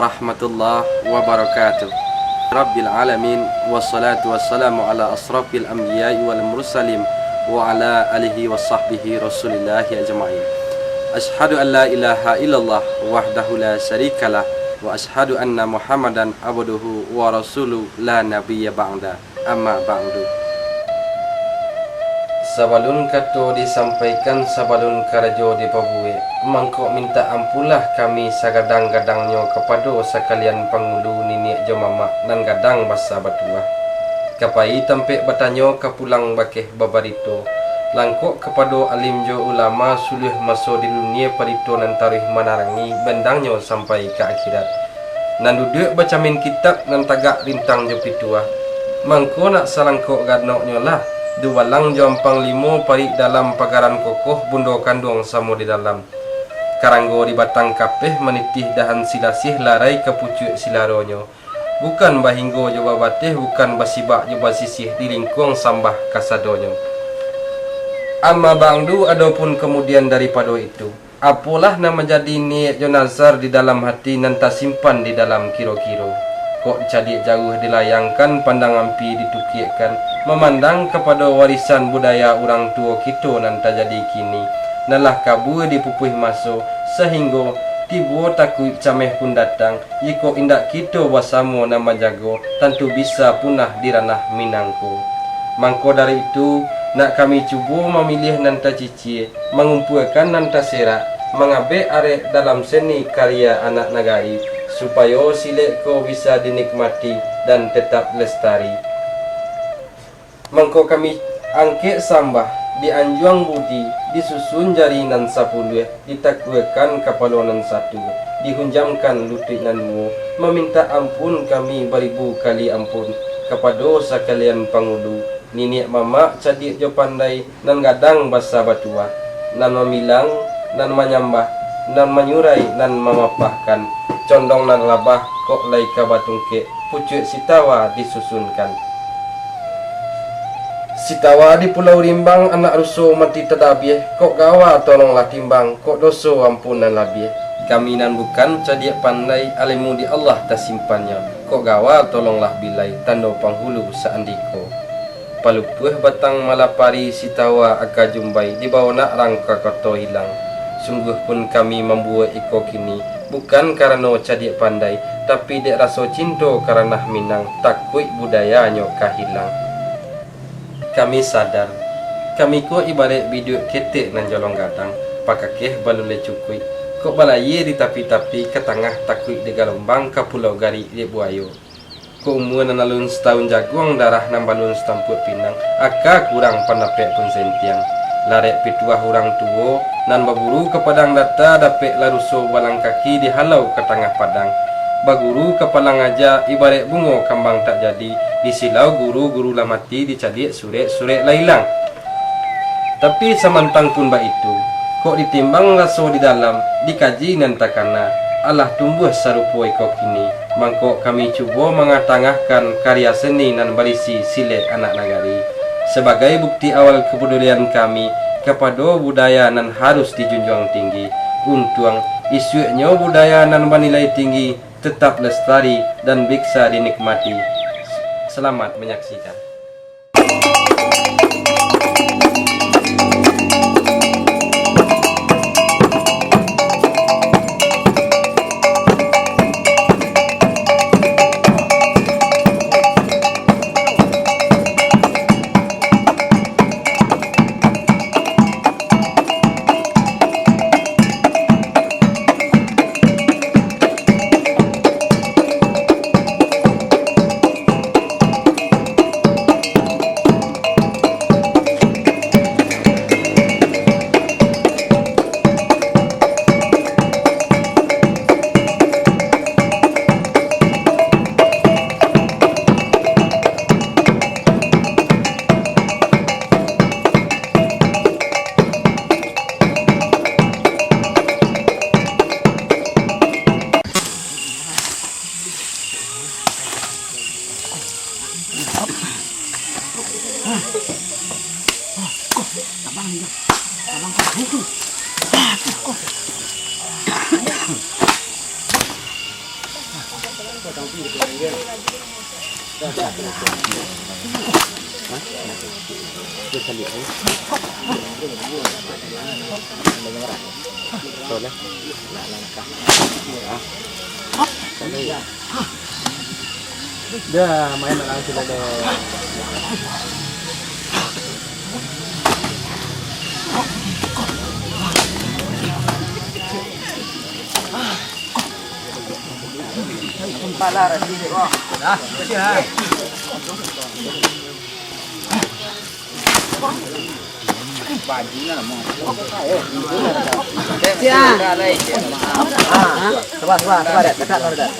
warahmatullahi wabarakatuh. Rabbil alamin wassalatu wassalamu ala asrafil anbiya'i wal mursalin wa ala alihi wa sahbihi rasulillahi ajma'in. Ashhadu an la ilaha illallah wahdahu la syarikalah wa ashhadu anna Muhammadan abduhu wa rasuluhu la nabiyya ba'da. Amma ba'du. Sabalun kato disampaikan, sabalun karajo dipabuwe. Mangkok minta ampulah kami sagadang-gadangnya kepada sekalian pangulu niniak jomama dan gadang basa batua. Kapai tampek bertanya kapulang bakeh babarito. Langkok kepada alim jo ulama suluh masuk di dunia parito nan tarikh menarangi bendangnya sampai ke akhirat. Nan duduk baca min kitab nan tagak rintang jo pitua. Mangko nak salangkok gadnoknya lah. Dua lang jompang limo parik dalam pagaran kokoh bundo kandung samo di dalam. Karanggo di batang kapeh menitih dahan silasih larai ke pucuk silaronyo. Bukan bahinggo joba bateh, bukan basibak joba sisih di lingkung sambah kasadonyo. Amma bangdu adapun kemudian daripada itu, apalah nama jadi niat jo nazar di dalam hati nan tak simpan di dalam kiro-kiro. Kok jadi jauh dilayangkan, pandang ampi ditukikkan, memandang kepada warisan budaya orang tua kita nan tak jadi kini. Nalah kabur dipupuh masuk, sehingga tiba takui cameh pun datang. Jika indak kita bersama nama jago, tentu bisa punah di ranah Minangko. Mangko dari itu, nak kami cuba memilih nan tak cici, mengumpulkan nan tak serak, mengabek arek dalam seni karya anak negari, supaya silek ko bisa dinikmati dan tetap lestari. Mangko kami angkek sambah di anjuang budi, disusun jari nan 10, ditakwakan kepala nan 1, dihunjamkan lutut nan 2, meminta ampun kami beribu kali ampun kepada sekalian pangulu. Niniak mama cadik jo pandai nan gadang basa batua, nan memilang, nan menyambah, nan menyurai, nan memapahkan. Condong nan labah kok lai kabatungke, pucuk sitawa disusunkan. Sitawa di Pulau Rimbang, anak rusuh mati tadabih, kok gawa tolonglah timbang, kok doso ampunan labih. Kami nan bukan cadik pandai, alimu di Allah tak simpannya, kok gawa tolonglah bilai, tando panghulu seandiko. Palupuh batang malapari sitawa aka jumbai, di bawah nak rangka koto hilang. Sungguh pun kami membuat iko kini, bukan karena cadik pandai, tapi dek rasa cinta karena Minang, takut budayanya kahilang. Kami sadar, kami ko ibarat biduk ketek nan jolong gadang, pakakeh balule cukui, kok balaye di tapi-tapi ke tengah takut di galombang ke pulau gari di buayo. Ko umur nan alun setahun jaguang darah nan balun setamput pinang, aka kurang panapek pun sentiang. Larek pituah orang tua nan baburu ke padang data dapek laruso balang kaki dihalau ke tengah padang. Baguru ke palang aja ibarat bungo kambang tak jadi, disilau guru-guru lah mati dicadik surek-surek lailang. Tapi samantang pun ba itu, kok ditimbang raso di dalam, dikaji nan takana, Allah tumbuh sarupa iko kini. Mangkok kami cuba mengatangahkan karya seni nan berisi silek anak nagari. Sebagai bukti awal kepedulian kami kepada budaya nan harus dijunjung tinggi. Untung isunya budaya nan bernilai tinggi tetap lestari dan bisa dinikmati. Selamat menyaksikan. Dah main nak langsung ada. Palar di sini. Dah, bersih lah. Bajunya mau. Ya. Sabar, dekat lah dah.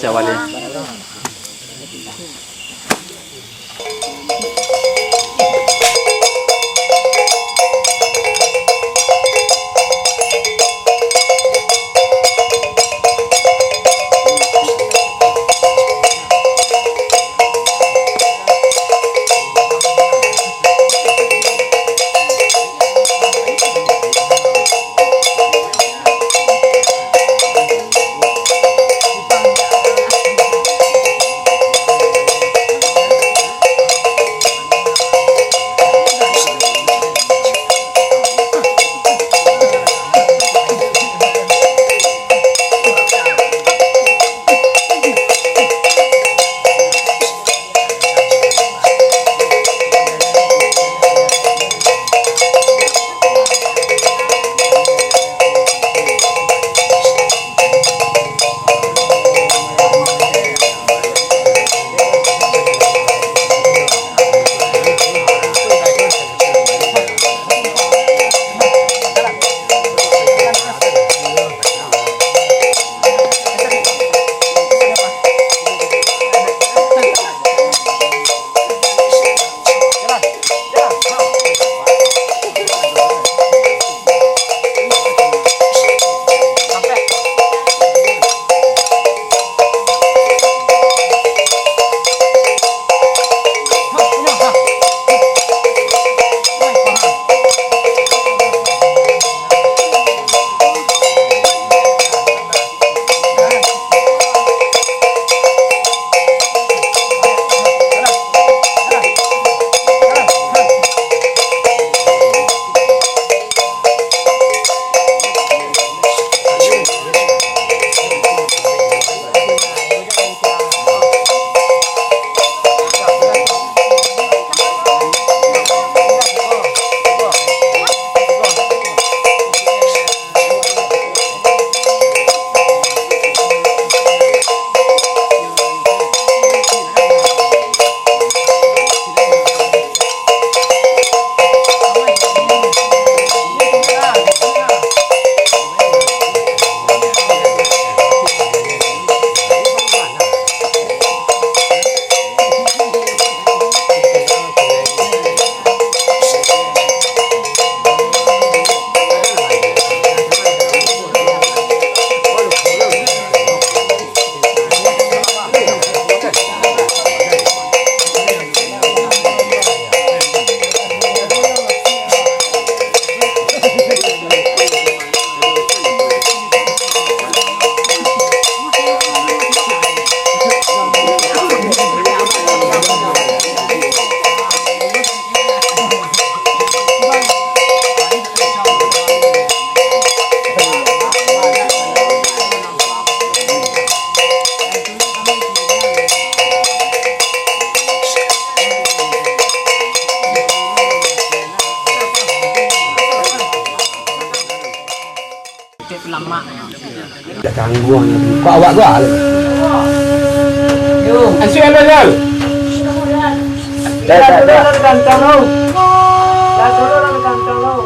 Chào bạn đi. Dah tangguh ni. Kau awak gua. Yo, asyik ada dah. Dah kantong lu. Dah kantong lu.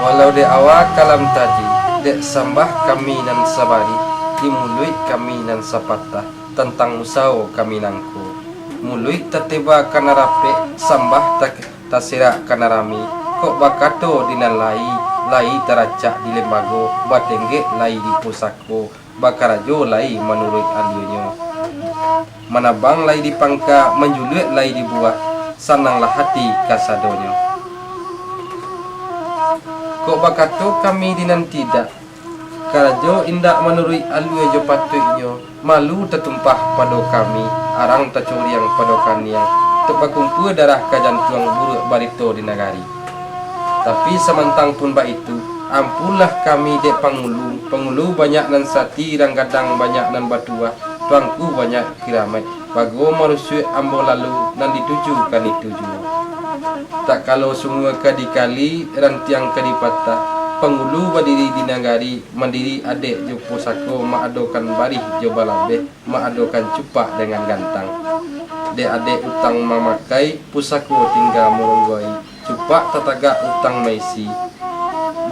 Walau di awal kalam tadi dek sambah kami nan sabari dimului kami nan sapatah tentang musau kami nangku mului tateba kana rape sambah tasira kana rami kok bakato dinan lai teracak di lembago batengge lai di pusako bakarajo lai menurut alionyo manabang lai di pangka menjulut lai di buah sananglah hati kasadonyo kok bakato kami dinan tidak karajo indak menurut alionyo patuinyo malu tertumpah pado kami arang tacuriang pado kaniang tepakumpu darah kajantuang buruk barito di nagari. Tapi semantang pun bak itu ampunlah kami dek pengulu banyak nan sati dan kadang banyak nan batua tuangku banyak kiramai bago marusu ambo lalu nan dituju kan dituju tak kalau semua kadikali rantiang kadipata pengulu berdiri di nagari mandiri adek jo pusako maadokan barih jo balabe maadokan cupak dengan gantang dek adek utang memakai pusako tinggal meronggoi cupak tetagak utang maisi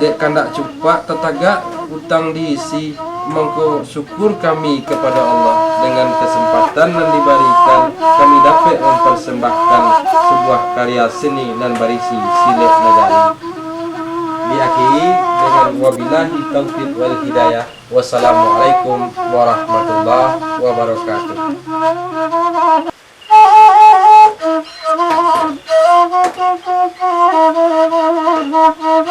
dek kandak cupak tetagak utang diisi mongko syukur kami kepada Allah dengan kesempatan yang diberikan kami dapat mempersembahkan sebuah karya seni dan berisi silet negari. Diakhiri dengan wabillahi taufiq wal hidayah. Wassalamualaikum warahmatullahi wabarakatuh. Thank you.